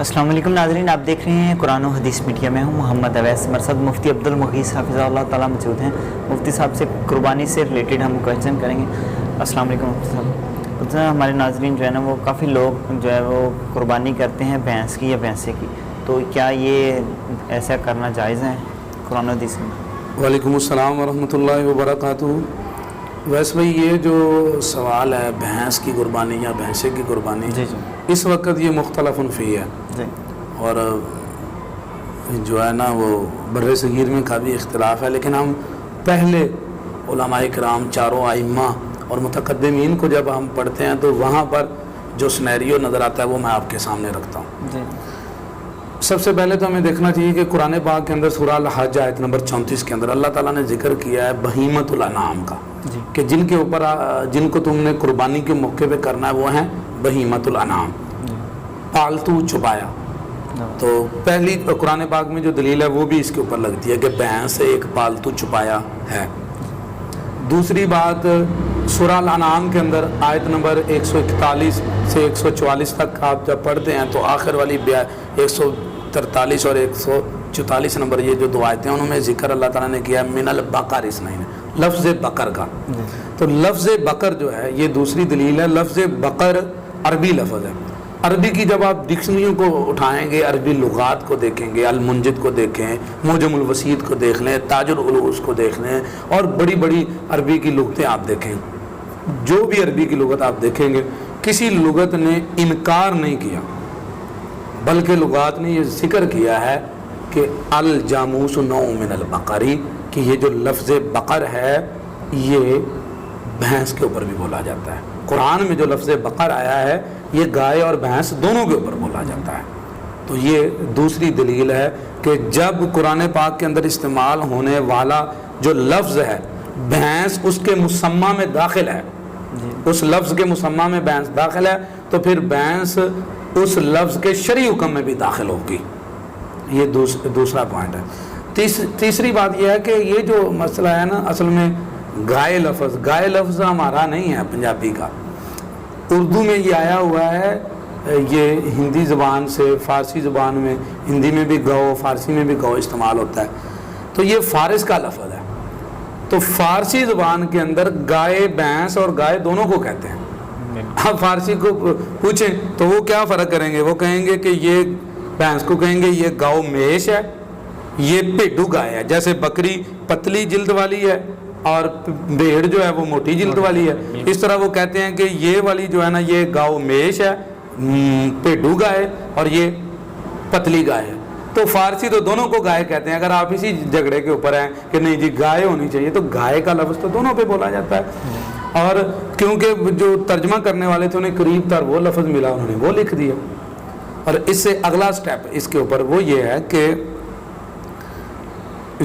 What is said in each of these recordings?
السلام علیکم ناظرین، آپ دیکھ رہے ہیں قرآن و حدیث میڈیا میں ہوں محمد اویس مرصد۔ مفتی عبدالمغیث حافظہ اللہ تعالیٰ موجود ہیں۔ مفتی صاحب سے قربانی سے ریلیٹڈ ہم کویشچن کریں گے۔ السلام علیکم مفتی صاحب۔ ہمارے ناظرین جو ہے نا وہ کافی لوگ جو ہے وہ قربانی کرتے ہیں بھینس کی یا بھینسے کی، تو کیا یہ ایسا کرنا جائز ہے قرآن و حدیث میں؟ وعلیکم السلام ورحمۃ اللہ وبرکاتہ۔ ویسے بھائی یہ جو سوال ہے بھینس کی قربانی یا بھینسے کی قربانی، جی اس وقت یہ مختلف فی ہے جی، اور جو ہے نا وہ بر صغیر میں کافی اختلاف ہے، لیکن ہم پہلے علماء کرام چاروں ائمہ اور متقدمین کو جب ہم پڑھتے ہیں تو وہاں پر جو سنیریو نظر آتا ہے وہ میں آپ کے سامنے رکھتا ہوں۔ جی سب سے پہلے تو ہمیں دیکھنا چاہیے کہ قرآن پاک کے اندر سورہ الحج آیت نمبر 34 کے اندر اللہ تعالیٰ نے ذکر کیا ہے بہیمۃ الانعام کا، جی، کہ جن کو تم نے قربانی کے موقع پہ کرنا ہے وہ ہیں بہیمۃ الانعام، پالتو چھپایا۔ تو پہلی قرآن پاک میں جو دلیل ہے وہ بھی اس کے اوپر لگتی ہے کہ بھینس سے ایک پالتو چھپایا ہے۔ دوسری بات سورہ الانعام کے اندر آیت نمبر 141 سے 144 تک آپ جب پڑھتے ہیں تو آخر والی 143 اور 144 نمبر یہ جو دو آیتیں ہیں انہوں میں ذکر اللہ تعالیٰ نے کیا من البقر، اسنین لفظ بقر کا۔ تو لفظ بقر جو ہے یہ دوسری دلیل ہے۔ لفظ بقر عربی لفظ ہے۔ عربی کی جب آپ ڈکشنریوں کو اٹھائیں گے، عربی لغات کو دیکھیں گے، المنجد کو دیکھیں، معجم الوسیط کو دیکھ لیں، تاج العروض کو دیکھ لیں، اور بڑی بڑی عربی کی لغتیں آپ دیکھیں، جو بھی عربی کی لغت آپ دیکھیں گے کسی لغت نے انکار نہیں کیا، بلکہ لغات نے یہ ذکر کیا ہے کہ الجاموس نوع من البقری، کہ یہ جو لفظ بقر ہے یہ بھینس کے اوپر بھی بولا جاتا ہے۔ قرآن میں جو لفظ بقر آیا ہے یہ گائے اور بھینس دونوں کے اوپر بولا جاتا ہے۔ تو یہ دوسری دلیل ہے کہ جب قرآن پاک کے اندر استعمال ہونے والا جو لفظ ہے بھینس اس کے مسمہ میں داخل ہے، اس لفظ کے مسمہ میں بھینس داخل ہے، تو پھر بھینس اس لفظ کے شرعی حکم میں بھی داخل ہوگی۔ یہ دوسرا پوائنٹ ہے۔ تیسری بات یہ ہے کہ یہ جو مسئلہ ہے نا اصل میں گائے لفظ ہمارا نہیں ہے پنجابی کا، اردو میں یہ آیا ہوا ہے، یہ ہندی زبان سے فارسی زبان میں، ہندی میں بھی گو، فارسی میں بھی گو استعمال ہوتا ہے، تو یہ فارس کا لفظ ہے۔ تو فارسی زبان کے اندر گائے بھینس اور گائے دونوں کو کہتے ہیں۔ آپ فارسی کو پوچھیں تو وہ کیا فرق کریں گے، وہ کہیں گے کہ یہ بھینس کو کہیں گے یہ گاؤ میش ہے، یہ بھیڈو گائے ہے، جیسے بکری پتلی جلد والی ہے اور بھیڑ جو ہے وہ موٹی جلد والی ہے، اس طرح وہ کہتے ہیں کہ یہ والی جو ہے نا یہ گاؤ میش ہے، بھیڈو گائے، اور یہ پتلی گائے ہے۔ تو فارسی تو دونوں کو گائے کہتے ہیں۔ اگر آپ اسی جھگڑے کے اوپر ہیں کہ نہیں جی گائے ہونی چاہیے، تو گائے کا لفظ تو دونوں پہ بولا جاتا ہے، اور کیونکہ جو ترجمہ کرنے والے تھے انہیں قریب تر وہ لفظ ملا، انہوں نے وہ لکھ دیا۔ اور اس سے اگلا سٹیپ اس کے اوپر وہ یہ ہے کہ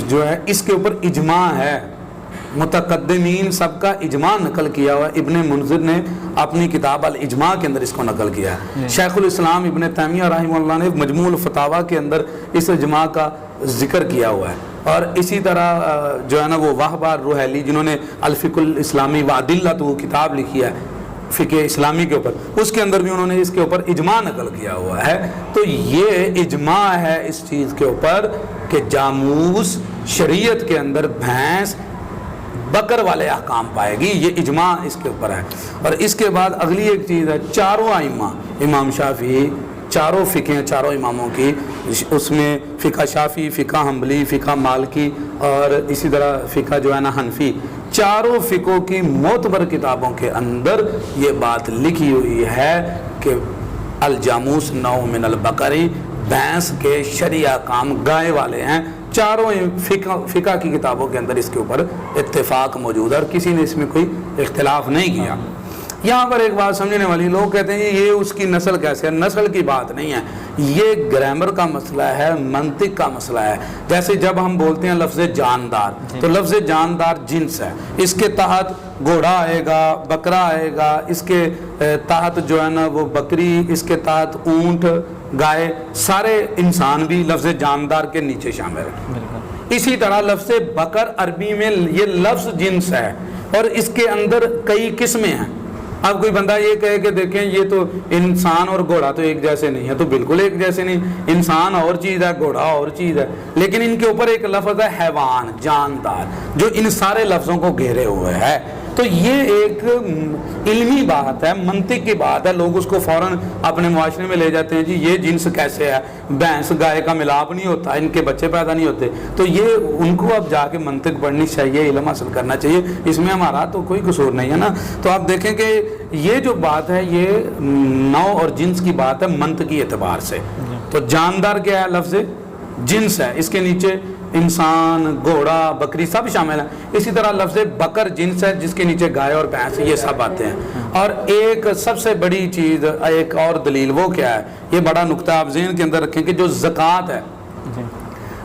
جو ہے اس کے اوپر اجماع ہے، متقدمین سب کا اجماع نقل کیا ہوا۔ ابن منذر نے اپنی کتاب الاجماع کے اندر اس کو نقل کیا ہے۔ شیخ الاسلام ابن تیمیہ رحمہ اللہ نے مجموع الفتاویٰ کے اندر اس اجماع کا ذکر کیا ہوا ہے، اور اسی طرح جو ہے نا وہ وہبہ روحیلی جنہوں نے الفقہ الاسلامی وادلۃ وہ کتاب لکھی ہے فقہ اسلامی کے اوپر، اس کے اندر بھی انہوں نے اس کے اوپر اجماع نقل کیا ہوا ہے۔ تو یہ اجماع ہے اس چیز کے اوپر کہ جاموس شریعت کے اندر بھینس بکر والے احکام پائے گی، یہ اجماع اس کے اوپر ہے۔ اور اس کے بعد اگلی ایک چیز ہے، چاروں ائمہ، امام شافعی، چاروں فقہ چاروں اماموں کی، اس میں فقہ شافعی، فقہ حنبلی، فقہ مالکی اور اسی طرح فقہ جو ہے نا حنفی، چاروں فقوں کی معتبر کتابوں کے اندر یہ بات لکھی ہوئی ہے کہ الجاموس نوع من البقری، بھینس کے شرعی احکام گائے والے ہیں۔ چاروں فقہ کی کتابوں کے اندر اس کے اوپر اتفاق موجود ہے اور کسی نے اس میں کوئی اختلاف نہیں کیا۔ یہاں پر ایک بات سمجھنے والی، لوگ کہتے ہیں یہ اس کی نسل کیسے ہے، نسل کی بات نہیں ہے، یہ گرامر کا مسئلہ ہے، منطق کا مسئلہ ہے۔ جیسے جب ہم بولتے ہیں لفظ جاندار، تو لفظ جاندار جنس ہے، اس کے تحت گھوڑا آئے گا، بکرا آئے گا، اس کے تحت جو ہے نا وہ بکری، اس کے تحت اونٹ، گائے، سارے انسان بھی لفظ جاندار کے نیچے شامل ہے۔ اسی طرح لفظ بکر عربی میں یہ لفظ جنس ہے اور اس کے اندر کئی قسمیں ہیں۔ اب کوئی بندہ یہ کہے کہ دیکھیں یہ تو انسان اور گھوڑا تو ایک جیسے نہیں ہے، تو بالکل ایک جیسے نہیں، انسان اور چیز ہے، گھوڑا اور چیز ہے، لیکن ان کے اوپر ایک لفظ ہے حیوان، جاندار، جو ان سارے لفظوں کو گھیرے ہوئے ہے۔ تو یہ ایک علمی بات ہے، منطق کی بات ہے، لوگ اس کو فوراً اپنے معاشرے میں لے جاتے ہیں، جی یہ جنس کیسے ہے، بھینس گائے کا ملاپ نہیں ہوتا، ان کے بچے پیدا نہیں ہوتے۔ تو یہ ان کو اب جا کے منطق پڑھنی چاہیے، علم حاصل کرنا چاہیے، اس میں ہمارا تو کوئی قصور نہیں ہے نا۔ تو آپ دیکھیں کہ یہ جو بات ہے یہ نوع اور جنس کی بات ہے منطقی اعتبار سے۔ تو جاندار کیا ہے؟ لفظ جنس ہے، اس کے نیچے انسان، گھوڑا، بکری سب شامل ہیں۔ اسی طرح لفظ بکر جنس ہے جس کے نیچے گائے اور بھینس، یہ سب آتے ہیں۔ اور ایک سب سے بڑی چیز، ایک اور دلیل وہ کیا ہے، یہ بڑا نقطہ آپ ذہن کے اندر رکھیں کہ جو زکوٰۃ ہے،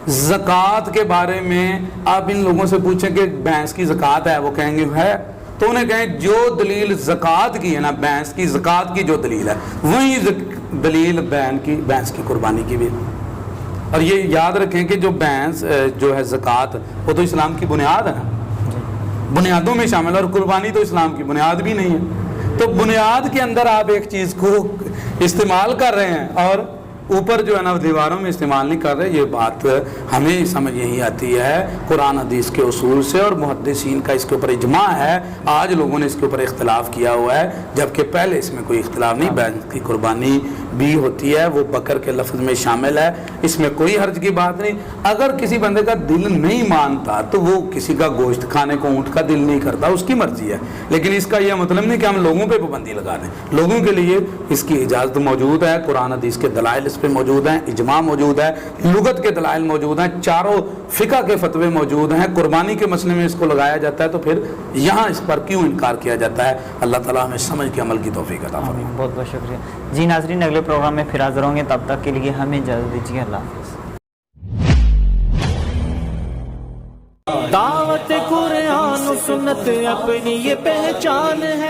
زکوٰۃ کے بارے میں آپ ان لوگوں سے پوچھیں کہ بھینس کی زکوٰۃ ہے، وہ کہیں گے ہے، تو انہیں کہیں جو دلیل زکوٰۃ کی ہے نا، بھینس کی زکوٰۃ کی جو دلیل ہے، وہی دلیل بھینس کی قربانی کی بھی۔ اور یہ یاد رکھیں کہ جو بھینس جو ہے زکوٰۃ، وہ تو اسلام کی بنیاد ہے نا، بنیادوں میں شامل ہے، اور قربانی تو اسلام کی بنیاد بھی نہیں ہے۔ تو بنیاد کے اندر آپ ایک چیز کو استعمال کر رہے ہیں اور اوپر جو ہے نا دیواروں میں استعمال نہیں کر رہے، یہ بات ہمیں سمجھ یہی آتی ہے قرآن حدیث کے اصول سے، اور محدثین کا اس کے اوپر اجماع ہے۔ آج لوگوں نے اس کے اوپر اختلاف کیا ہوا ہے، جبکہ پہلے اس میں کوئی اختلاف نہیں۔ بھینس کی قربانی بھی ہوتی ہے، وہ بکر کے لفظ میں شامل ہے، اس میں کوئی حرج کی بات نہیں۔ اگر کسی بندے کا دل نہیں مانتا تو وہ کسی کا گوشت کھانے کو اونٹ کا دل نہیں کرتا، اس کی مرضی ہے، لیکن اس کا یہ مطلب نہیں کہ ہم لوگوں پہ پابندی لگا دیں۔ لوگوں کے لیے اس کی اجازت موجود ہے، قرآن حدیث کے دلائل اس پہ موجود ہیں، اجماع موجود ہے، لغت کے دلائل موجود ہیں، چاروں فقہ کے فتوے موجود ہیں۔ قربانی کے مسئلے میں اس کو لگایا جاتا ہے، تو پھر یہاں اس پر کیوں انکار کیا جاتا ہے؟ اللہ تعالیٰ ہمیں سمجھ کے عمل کی توفیق عطا فرمائے۔ بہت بہت شکریہ جی۔ ناظرین اگلے پروگرام میں پھر حاضر ہوں گے، تب تک کے لیے ہمیں اجازت دیجیے، اللہ حافظ۔ دعوت قرآن و سنت اپنی یہ پہچان ہے۔